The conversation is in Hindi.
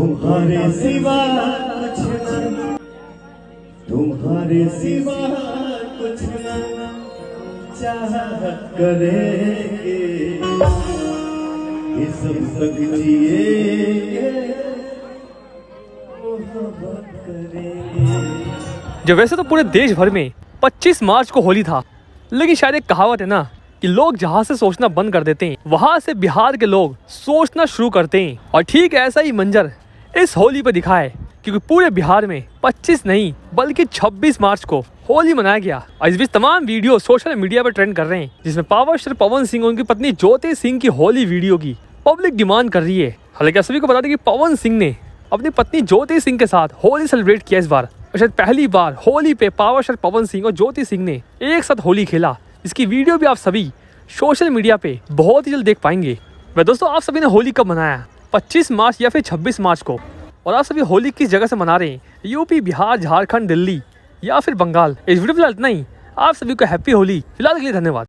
तुम्हारे सिवा कुछ न, तुम्हारे सिवा कुछ न चाहत करेंगे, ये सब तक जिएंगे, मोहब्बत करेंगे। जो वैसे तो पूरे देश भर में 25 मार्च को होली था, लेकिन शायद एक कहावत है ना कि लोग जहाँ से सोचना बंद कर देते हैं वहाँ से बिहार के लोग सोचना शुरू करते हैं। और ठीक ऐसा ही मंजर इस होली पे दिखा है, क्योंकि पूरे बिहार में 25 नहीं बल्कि 26 मार्च को होली मनाया गया। और इस बीच तमाम वीडियो सोशल मीडिया पर ट्रेंड कर रहे हैं, जिसमें पावर स्टार पवन सिंह और उनकी पत्नी ज्योति सिंह की होली वीडियो की पब्लिक डिमांड कर रही है। हालांकि आप सभी को बता दें कि पवन सिंह ने अपनी पत्नी ज्योति सिंह के साथ होली सेलिब्रेट किया इस बार। और शायद पहली बार होली पे पावर स्टार पवन सिंह और ज्योति सिंह ने एक साथ होली खेला। इसकी वीडियो भी आप सभी सोशल मीडिया पे बहुत ही जल्द देख पाएंगे। वह दोस्तों, आप सभी ने होली कब मनाया, 25 मार्च या फिर 26 मार्च को? और आप सभी होली किस जगह से मना रहे हैं, यूपी, बिहार, झारखंड, दिल्ली या फिर बंगाल? इस वीडियो में इतना ही। आप सभी को हैप्पी होली। फिलहाल के लिए धन्यवाद।